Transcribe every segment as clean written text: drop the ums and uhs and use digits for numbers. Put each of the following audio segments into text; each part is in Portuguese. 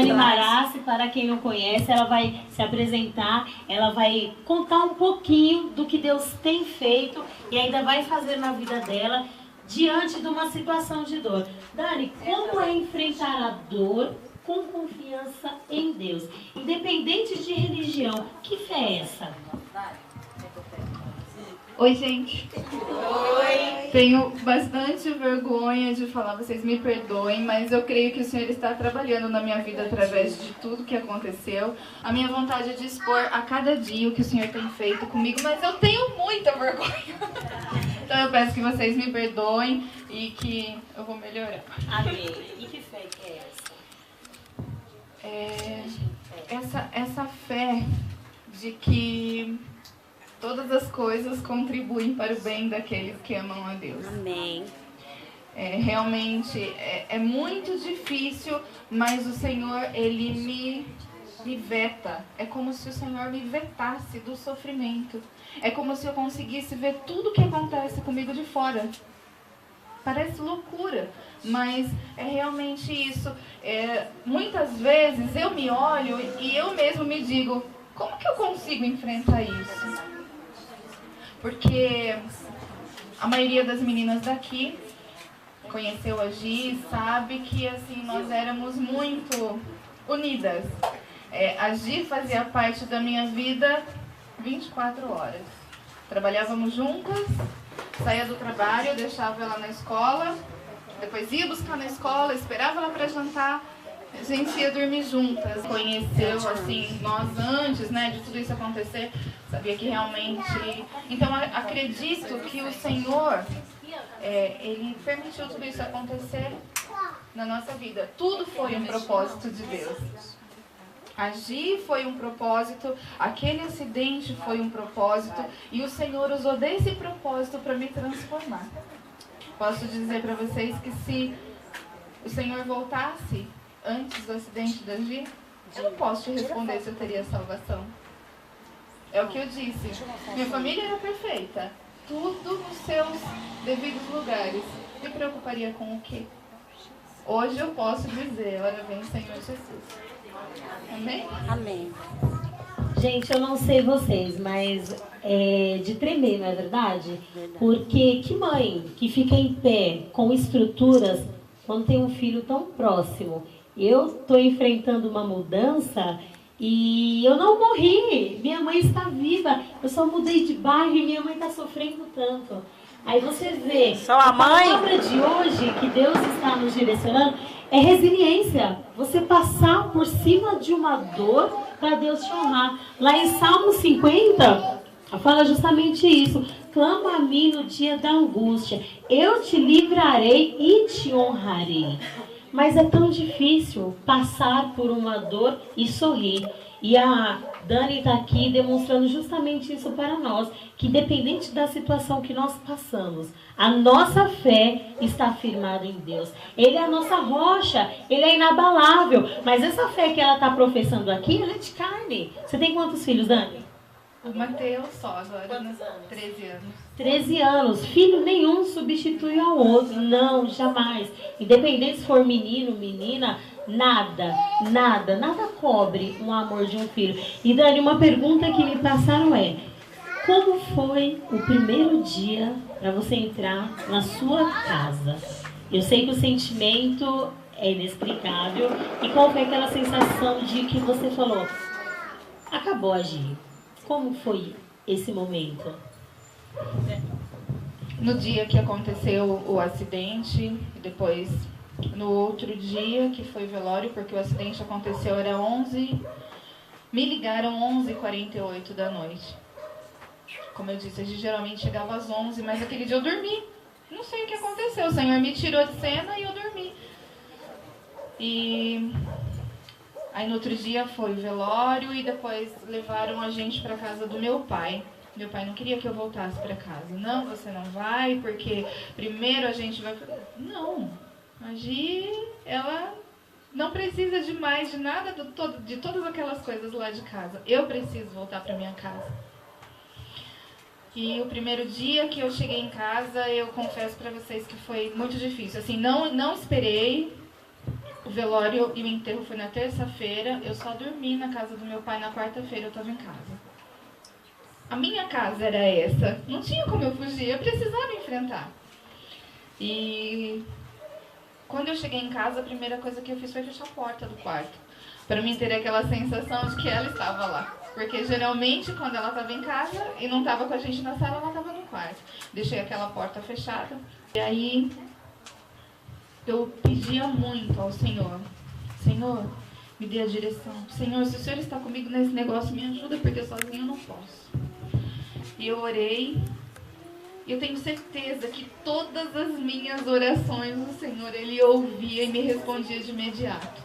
Dani Marassi, para quem não conhece, ela vai se apresentar, ela vai contar um pouquinho do que Deus tem feito e ainda vai fazer na vida dela diante de uma situação de dor. Dani, como é enfrentar a dor com confiança em Deus? Independente de religião, que fé é essa? Oi, gente. Oi. Tenho bastante vergonha de falar, vocês me perdoem, mas eu creio que o Senhor está trabalhando na minha vida através de tudo que aconteceu. A minha vontade é de expor a cada dia o que o Senhor tem feito comigo, mas eu tenho muita vergonha. Então eu peço que vocês me perdoem e que eu vou melhorar. Amém. E que fé que é essa? Essa fé de que todas as coisas contribuem para o bem daqueles que amam a Deus. Amém. Realmente é muito difícil, mas o Senhor, Ele me veta. É como se o Senhor me vetasse do sofrimento. É como se eu conseguisse ver tudo que acontece comigo de fora. Parece loucura, mas é realmente isso. Muitas vezes eu me olho e eu mesmo me digo, como que eu consigo enfrentar isso? Porque a maioria das meninas daqui conheceu a Gi, sabe que assim, nós éramos muito unidas. A Gi fazia parte da minha vida 24 horas. Trabalhávamos juntas, saía do trabalho, eu deixava ela na escola, depois ia buscar na escola, esperava ela para jantar, a gente ia dormir juntas. Conheceu assim, nós antes, né, de tudo isso acontecer, sabia que realmente... Então acredito que o Senhor, Ele permitiu tudo isso acontecer na nossa vida. Tudo foi um propósito de Deus. Agir foi um propósito, aquele acidente foi um propósito, e o Senhor usou desse propósito para me transformar. Posso dizer para vocês que se o Senhor voltasse antes do acidente da Gi, eu não posso te responder se eu teria salvação. É o que eu disse. Minha família era perfeita, tudo nos seus devidos lugares. Me preocuparia com o quê? Hoje eu posso dizer, ora vem Senhor Jesus. Amém? Amém. Gente, eu não sei vocês, mas é de tremer, não é verdade? Porque que mãe que fica em pé com estruturas quando tem um filho tão próximo? Eu estou enfrentando uma mudança e eu não morri. Minha mãe está viva. Eu só mudei de bairro e minha mãe está sofrendo tanto. Aí você vê, Só a mãe? A palavra de hoje que Deus está nos direcionando é resiliência. Você passar por cima de uma dor para Deus te honrar. Lá em Salmo 50, fala justamente isso. Clama a mim no dia da angústia. Eu te livrarei e te honrarei. Mas é tão difícil passar por uma dor e sorrir. E a Dani está aqui demonstrando justamente isso para nós, que independente da situação que nós passamos, a nossa fé está firmada em Deus. Ele é a nossa rocha, Ele é inabalável. Mas essa fé que ela está professando aqui, ela é de carne. Você tem quantos filhos, Dani? O Mateus só, agora, 13 anos. 13 anos. Filho nenhum substitui ao outro. Não, jamais. Independente se for menino, menina, nada cobre um amor de um filho. E Dani, uma pergunta que me passaram é: como foi o primeiro dia para você entrar na sua casa? Eu sei que o sentimento é inexplicável. E qual foi aquela sensação de que você falou, acabou a Gi? Como foi esse momento? No dia que aconteceu o acidente, depois no outro dia que foi velório, porque o acidente aconteceu, era 11, me ligaram 11h48 da noite. Como eu disse, a gente geralmente chegava às 11, mas aquele dia eu dormi. Não sei o que aconteceu, o Senhor me tirou de cena e eu dormi. E aí no outro dia foi velório e depois levaram a gente para casa do meu pai. Meu pai não queria que eu voltasse para casa. Não, você não vai, porque primeiro a gente vai... Não, a Gi, ela não precisa de mais, de nada, de todas aquelas coisas lá de casa. Eu preciso voltar para minha casa. E o primeiro dia que eu cheguei em casa, eu confesso para vocês que foi muito difícil. Assim, não esperei O velório e o enterro foi na terça-feira, eu só dormi na casa do meu pai na quarta-feira, eu estava em casa. A minha casa era essa, não tinha como eu fugir, eu precisava enfrentar. E quando eu cheguei em casa, a primeira coisa que eu fiz foi fechar a porta do quarto, para mim ter aquela sensação de que ela estava lá. Porque geralmente quando ela estava em casa e não estava com a gente na sala, ela estava no quarto. Deixei aquela porta fechada. E aí eu pedia muito ao Senhor: Senhor, me dê a direção. Senhor, se o Senhor está comigo nesse negócio, me ajuda, porque sozinho eu não posso. E eu orei. E eu tenho certeza que todas as minhas orações, o Senhor, Ele ouvia e me respondia de imediato.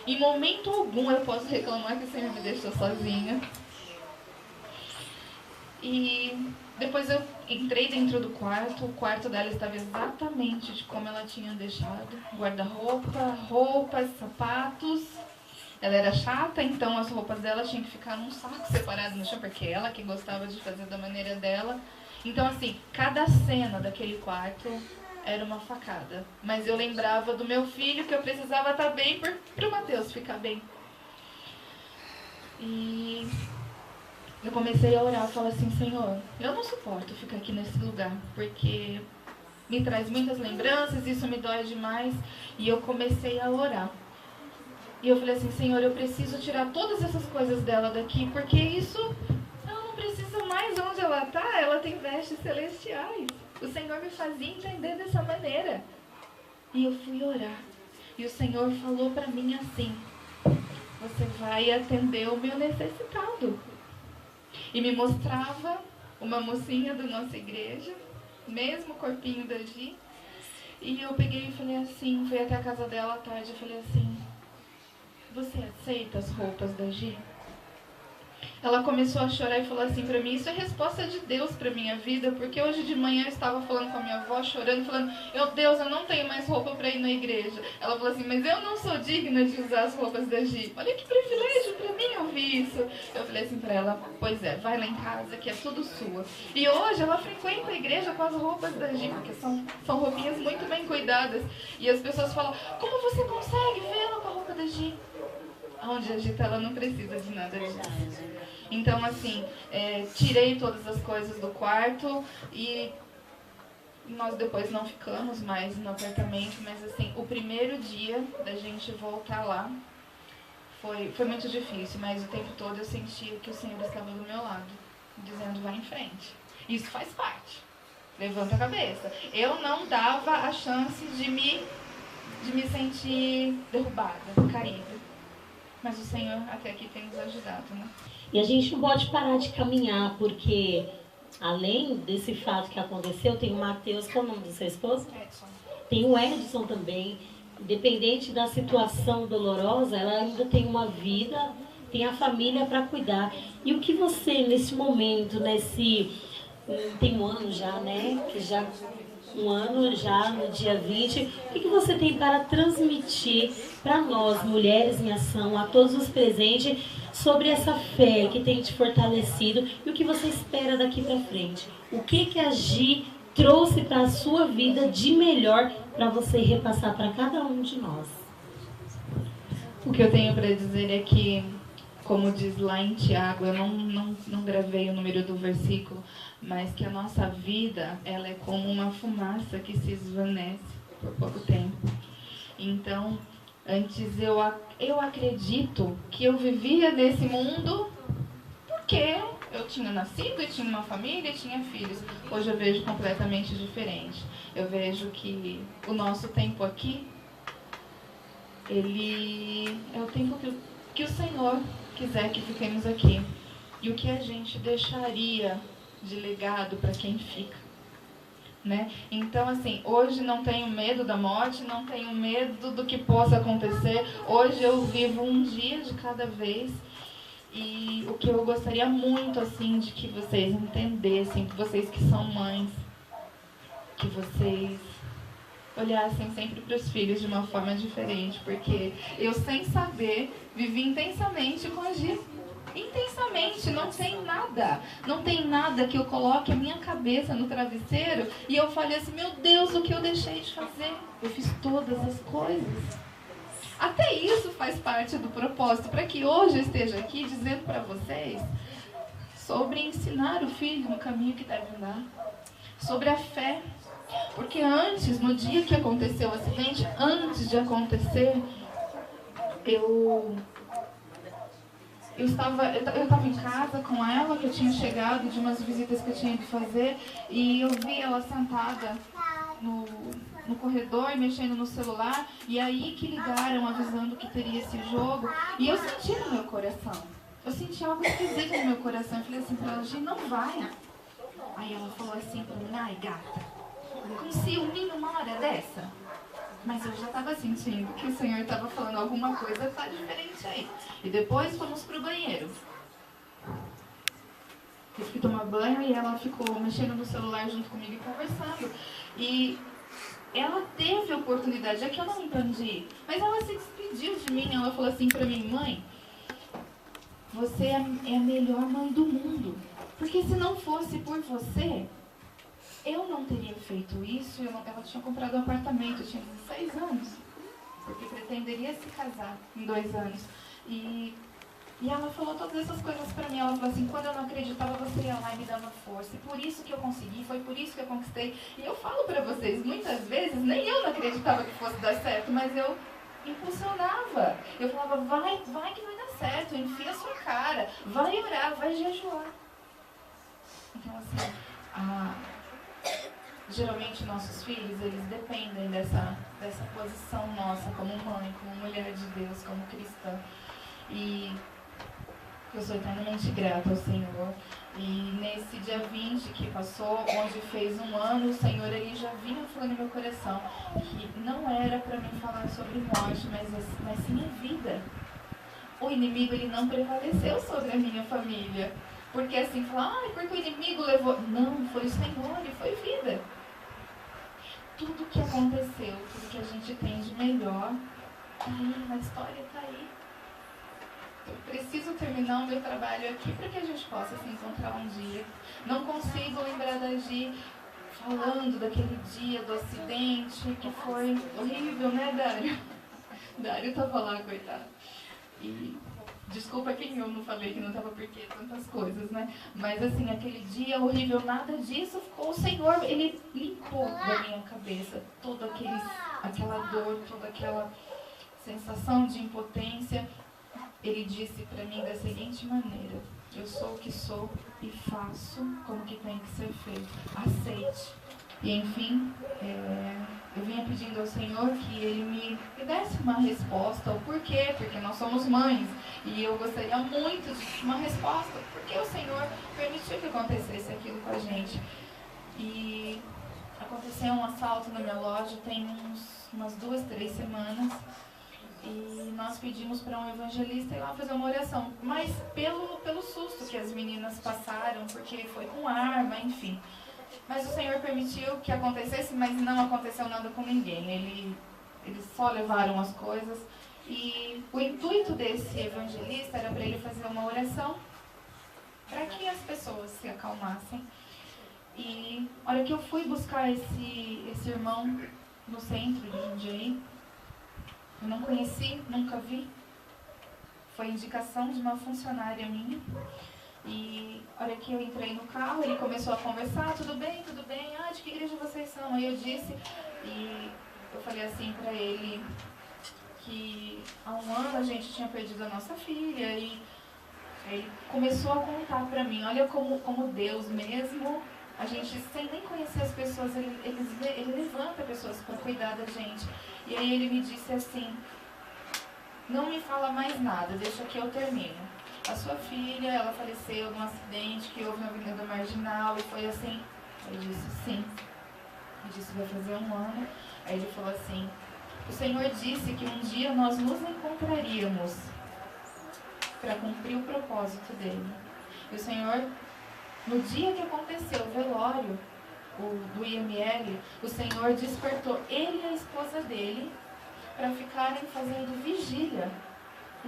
Em momento algum eu posso reclamar que o Senhor me deixou sozinha. E depois eu entrei dentro do quarto. O quarto dela estava exatamente de como ela tinha deixado. Guarda-roupa, roupas, sapatos. Ela era chata, então as roupas dela tinham que ficar num saco separado no chão, porque ela que gostava de fazer da maneira dela. Então, assim, cada cena daquele quarto era uma facada. Mas eu lembrava do meu filho, que eu precisava estar bem para o Mateus ficar bem. E eu comecei a orar, falar assim: Senhor, eu não suporto ficar aqui nesse lugar, porque me traz muitas lembranças, isso me dói demais. E eu comecei a orar. E eu falei assim: Senhor, eu preciso tirar todas essas coisas dela daqui, porque isso, ela não precisa mais onde ela está, ela tem vestes celestiais. O Senhor me fazia entender dessa maneira. E eu fui orar. E o Senhor falou para mim assim: você vai atender o meu necessitado. E me mostrava uma mocinha da nossa igreja, mesmo corpinho da Gi. E eu peguei e falei assim, fui até a casa dela à tarde e falei assim: você aceita as roupas da Gi? Ela começou a chorar e falou assim pra mim: isso é resposta de Deus pra minha vida, porque hoje de manhã eu estava falando com a minha avó, chorando, falando: Deus, eu não tenho mais roupa pra ir na igreja. Ela falou assim: mas eu não sou digna de usar as roupas da Gi. Olha que privilégio pra mim ouvir isso. Eu falei assim pra ela: pois é, vai lá em casa que é tudo sua. E hoje ela frequenta a igreja com as roupas da Gi, porque são roupinhas muito bem cuidadas. E as pessoas falam: como você consegue vê-la com a roupa da Gi? Onde a Gi tá, ela não precisa de nada disso. Então, assim, tirei todas as coisas do quarto e nós depois não ficamos mais no apartamento, mas assim, o primeiro dia da gente voltar lá foi muito difícil, mas o tempo todo eu sentia que o Senhor estava do meu lado, dizendo: vai em frente. Isso faz parte. Levanta a cabeça. Eu não dava a chance de me sentir derrubada, caída. Mas o Senhor até aqui tem nos ajudado, né? E a gente não pode parar de caminhar, porque além desse fato que aconteceu, tem o Mateus, qual é o nome do seu esposo? Edson. Tem o Edson também. Independente da situação dolorosa, ela ainda tem uma vida, tem a família para cuidar. E o que você, nesse momento, tem um ano já, né? Um ano já, no dia 20, o que você tem para transmitir para nós, Mulheres em Ação, a todos os presentes, sobre essa fé que tem te fortalecido e o que você espera daqui para frente? O que a Gi trouxe para a sua vida de melhor para você repassar para cada um de nós? O que eu tenho para dizer é que, como diz lá em Tiago, eu não gravei o número do versículo, mas que a nossa vida, ela é como uma fumaça que se esvanece por pouco tempo. Então, antes eu acredito que eu vivia nesse mundo porque eu tinha nascido e tinha uma família e tinha filhos. Hoje eu vejo completamente diferente. Eu vejo que o nosso tempo aqui, ele é o tempo que o Senhor quiser que fiquemos aqui. E o que a gente deixaria de legado para quem fica, né? Então, assim, hoje não tenho medo da morte, não tenho medo do que possa acontecer. Hoje eu vivo um dia de cada vez. E o que eu gostaria muito, assim, de que vocês entendessem, vocês que são mães, que vocês olhassem sempre para os filhos de uma forma diferente, porque eu, sem saber, vivi intensamente com a Gi. Intensamente, não tem nada que eu coloque a minha cabeça no travesseiro e eu fale assim: meu Deus, o que eu deixei de fazer? Eu fiz todas as coisas. Até isso faz parte do propósito, para que hoje eu esteja aqui dizendo para vocês sobre ensinar o filho no caminho que deve andar, sobre a fé. Porque antes, no dia que aconteceu o acidente, antes de acontecer, eu estava em casa com ela, que eu tinha chegado de umas visitas que eu tinha que fazer, e eu vi ela sentada no corredor, mexendo no celular, e aí que ligaram avisando que teria esse jogo, e eu senti no meu coração, eu senti algo esquisito no meu coração. Eu falei assim pra ela: gente, não vai. Aí ela falou assim pra mim: ai, gata, com ciúminho uma hora dessa? Mas eu já estava sentindo que o Senhor estava falando alguma coisa tá diferente aí. E depois fomos pro banheiro. Eu fui tomar banho e ela ficou mexendo no celular junto comigo e conversando. E ela teve a oportunidade, é que eu não entendi, mas ela se despediu de mim. Ela falou assim pra mim: mãe, você é a melhor mãe do mundo. Porque se não fosse por você, eu não teria feito isso. Ela tinha comprado um apartamento, eu tinha 16 anos, porque pretenderia se casar em 2 anos. E ela falou todas essas coisas pra mim. Ela falou assim: quando eu não acreditava, você ia lá e me dava força. E por isso que eu consegui, foi por isso que eu conquistei. E eu falo pra vocês, muitas vezes, nem eu não acreditava que fosse dar certo, mas eu impulsionava. Eu falava: vai que vai dar certo, enfia a sua cara, vai orar, vai jejuar. Então assim, geralmente nossos filhos, eles dependem dessa posição nossa como mãe, como mulher de Deus, como cristã. E eu sou eternamente grata ao Senhor. E nesse dia 20 que passou, onde fez 1 ano, o Senhor, ele já vinha falando no meu coração que não era para mim falar sobre morte, mas sim a vida. O inimigo, ele não prevaleceu sobre a minha família. Porque assim, falar: porque o inimigo levou... Não, foi o Senhor e foi vida. Tudo que aconteceu, tudo que a gente tem de melhor, tá aí, na história tá aí. Eu preciso terminar o meu trabalho aqui para que a gente possa se encontrar um dia. Não consigo lembrar da Gi falando daquele dia do acidente, que foi horrível, né, Dário? Dário tava lá, coitado. E desculpa quem eu não falei que não estava, porque tantas coisas, né? Mas assim, aquele dia horrível, nada disso ficou. O Senhor, ele limpou da minha cabeça toda aquela dor, toda aquela sensação de impotência. Ele disse para mim da seguinte maneira: eu sou o que sou e faço como que tem que ser feito. Aceite. E enfim, eu vinha pedindo ao Senhor que Ele me desse uma resposta. O porquê? Porque nós somos mães. E eu gostaria muito de uma resposta. Porque o Senhor permitiu que acontecesse aquilo com a gente. E aconteceu um assalto na minha loja tem umas 2, 3 semanas. E nós pedimos para um evangelista ir lá fazer uma oração. Mas pelo susto que as meninas passaram, porque foi com arma, enfim. Mas o Senhor permitiu que acontecesse, mas não aconteceu nada com ninguém. Eles só levaram as coisas. E o intuito desse evangelista era para ele fazer uma oração para que as pessoas se acalmassem. E a hora que eu fui buscar esse irmão no centro de Jundiaí, eu não conheci, nunca vi. Foi indicação de uma funcionária minha. E a hora que eu entrei no carro, ele começou a conversar: tudo bem, de que igreja vocês são? Aí eu disse, e eu falei assim pra ele, que há 1 ano a gente tinha perdido a nossa filha. E ele começou a contar pra mim: olha como Deus mesmo, a gente sem nem conhecer as pessoas, ele levanta pessoas para cuidar da gente. E aí ele me disse assim: não me fala mais nada, deixa que eu termino. A sua filha, ela faleceu num acidente que houve na Avenida Marginal, e foi assim. Eu disse: sim. Eu disse: vai fazer 1 ano. Aí ele falou assim: o Senhor disse que um dia nós nos encontraríamos para cumprir o propósito dele. E o Senhor, no dia que aconteceu o velório do IML, o Senhor despertou ele e a esposa dele para ficarem fazendo vigília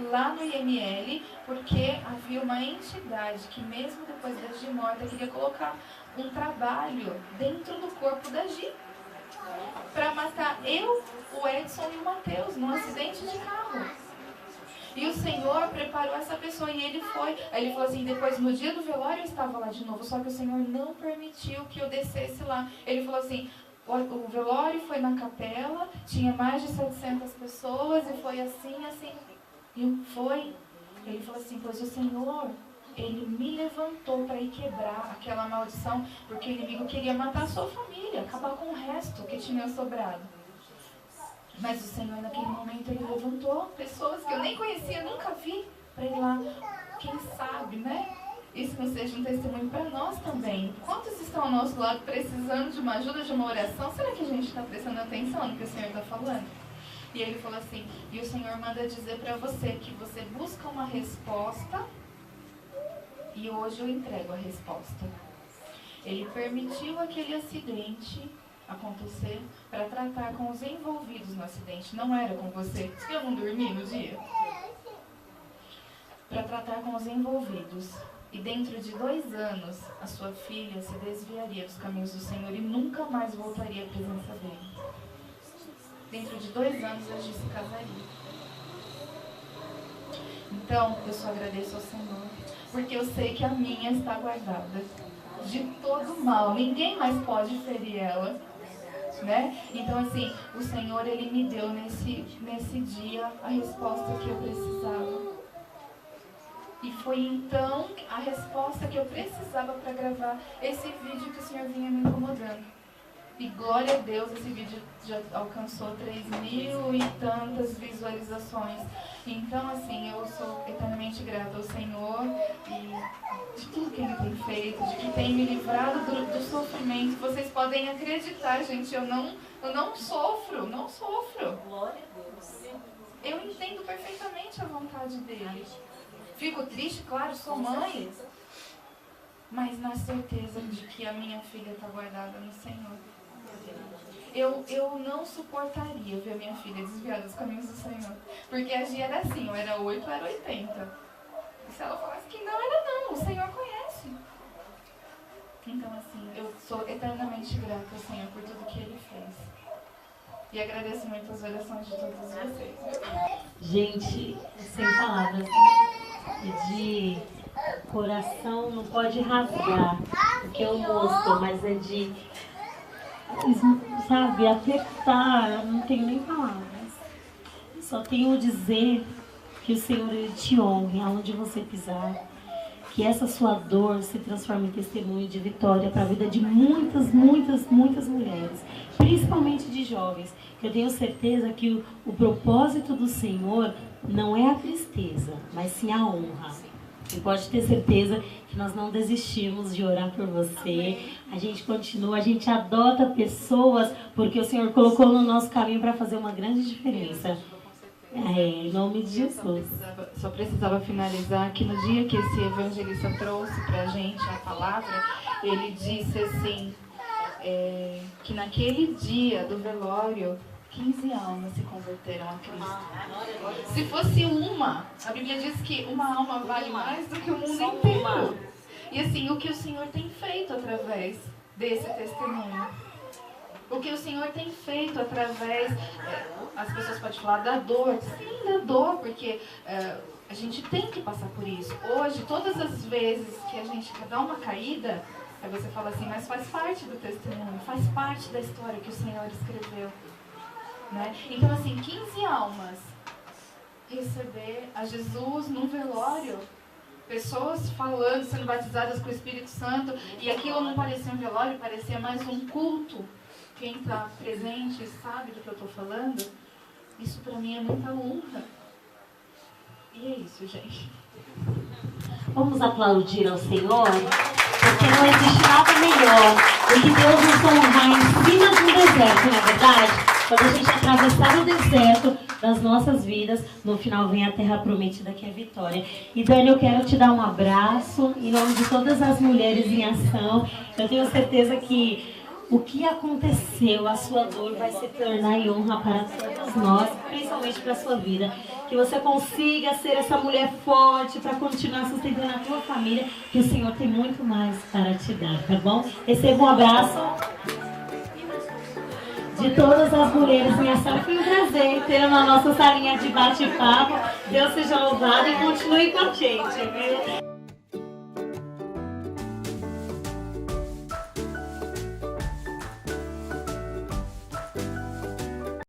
lá no IML, porque havia uma entidade que mesmo depois da Gi morta queria colocar um trabalho dentro do corpo da Gi. para matar eu, o Edson e o Matheus num acidente de carro. E o Senhor preparou essa pessoa e ele foi. Aí ele falou assim, depois no dia do velório eu estava lá de novo, só que o Senhor não permitiu que eu descesse lá. Ele falou assim, o velório foi na capela, tinha mais de 700 pessoas e foi assim. E foi. Ele falou assim, pois o Senhor, Ele me levantou para ir quebrar aquela maldição, porque o inimigo queria matar a sua família, acabar com o resto que tinha sobrado. Mas o Senhor, naquele momento, Ele levantou pessoas que eu nem conhecia, nunca vi, para ir lá. Quem sabe, né? Isso não seja um testemunho para nós também. Quantos estão ao nosso lado precisando de uma ajuda, de uma oração? Será que a gente está prestando atenção no que o Senhor está falando? E Ele falou assim, e o Senhor manda dizer para você que você busca uma resposta e hoje eu entrego a resposta. Ele permitiu aquele acidente acontecer para tratar com os envolvidos no acidente. Não era com você. Eu não dormi no dia. Para tratar com os envolvidos. E dentro de 2 anos, a sua filha se desviaria dos caminhos do Senhor e nunca mais voltaria à presença dele. Dentro de 2 anos, a Gi se casaria. Então, eu só agradeço ao Senhor, porque eu sei que a minha está guardada de todo mal. Ninguém mais pode ferir ela, né? Então, assim, o Senhor, Ele me deu nesse dia a resposta que eu precisava. E foi então a resposta que eu precisava para gravar esse vídeo que o Senhor vinha me incomodando. E glória a Deus, esse vídeo já alcançou 3.000 e tantas visualizações. Então, assim, eu sou eternamente grata ao Senhor e de tudo que Ele tem feito, de que tem me livrado do sofrimento. Vocês podem acreditar, gente, eu não sofro. Glória a Deus. Eu entendo perfeitamente a vontade dele. Fico triste, claro, sou mãe, mas na certeza de que a minha filha está guardada no Senhor. Eu não suportaria ver a minha filha desviada dos caminhos do Senhor. Porque a Gia era assim, ou era 8 ou era 80. E se ela falasse que não, era não, o Senhor conhece. Então, assim, eu sou eternamente grata ao Senhor por tudo que Ele fez. E agradeço muito as orações de todos vocês. Gente, sem palavras, de coração não pode rasgar, porque eu mostro, mas é de, sabe, apertar, não tenho nem palavras. Só tenho a dizer que o Senhor Ele te honre aonde você pisar, que essa sua dor se transforme em testemunho de vitória para a vida de muitas mulheres, principalmente de jovens. Eu tenho certeza que o propósito do Senhor não é a tristeza, mas sim a honra. Você pode ter certeza que nós não desistimos de orar por você. A gente continua, a gente adota pessoas, porque o Senhor colocou no nosso caminho para fazer uma grande diferença. Em nome de Jesus. Só precisava finalizar que no dia que esse evangelista trouxe para a gente a palavra, ele disse assim, que naquele dia do velório, 15 almas se converteram a Cristo. Se fosse uma, a Bíblia diz que uma alma vale mais do que o mundo inteiro. E assim, o que o Senhor tem feito através desse testemunho? O que o Senhor tem feito através, as pessoas podem falar da dor, sim, da dor, porque a gente tem que passar por isso. Hoje, todas as vezes que a gente dá uma caída, aí você fala assim, mas faz parte do testemunho, faz parte da história que o Senhor escreveu. Né? Então, assim, 15 almas receber a Jesus num velório, pessoas falando, sendo batizadas com o Espírito Santo, e aquilo não parecia um velório, parecia mais um culto. Quem está presente sabe do que eu estou falando. Isso para mim é muita honra. E é isso, gente. Vamos aplaudir ao Senhor, porque não existe nada melhor do que Deus nos honrar em cima de um deserto, não é verdade? Quando a gente atravessar o deserto das nossas vidas, no final vem a terra prometida, que é a vitória. E Dani, eu quero te dar um abraço em nome de todas as mulheres em ação. Eu tenho certeza que o que aconteceu, a sua dor vai se tornar em honra para todos nós, principalmente para a sua vida. Que você consiga ser essa mulher forte para continuar sustentando a tua família, que o Senhor tem muito mais para te dar, tá bom? Receba um abraço. de todas as mulheres em ação. Foi um prazer ter na nossa salinha de bate-papo. Deus seja louvado e continue com a gente, viu?